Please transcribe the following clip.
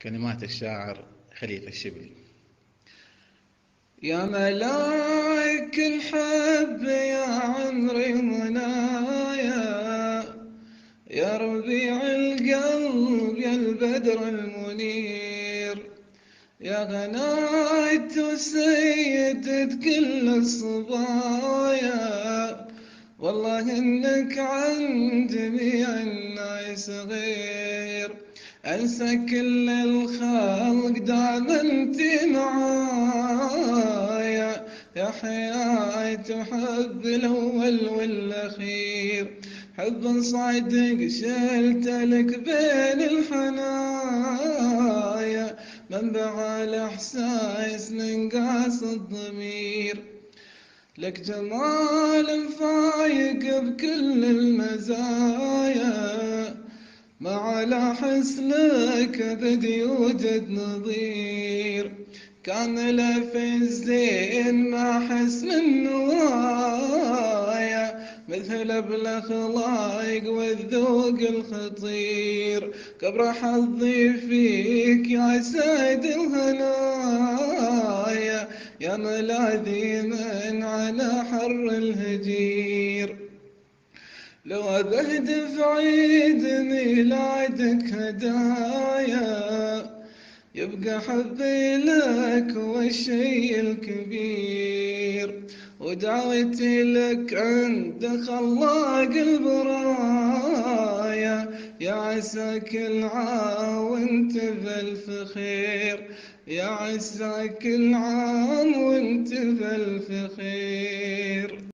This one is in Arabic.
كلمات الشاعر خليفة الشبلي. يا ملاك الحب يا عمري منايا، يا ربيع القلب يا البدر المنير، يا غناية سيدة كل الصبايا، والله إنك عن جميع الناس غير. أنسى كل الخلق دام انت معايا، يا حياة حب الأول والأخير. حب صادق شلت لك بين الحنايا، منبع الإحساس من قاس الضمير. لك جمال فايق بكل المزايا، ما على حسنك أبد يوجد نظير. كاملة في الزين ما حس من نوايا، مثل بالأخلاق والذوق الخطير. كبر حظي فيك يا سيد الهنايا، يا ملاذي من على حر الهجير. لو أبهدف عيد ميلادك هدايا، يبقى حبي لك والشي الكبير، ودعوتي لك عند خلاق البرايا. يا عسى كل عام وانت بألف خير، يا عسى كل عام وانت بألف خير.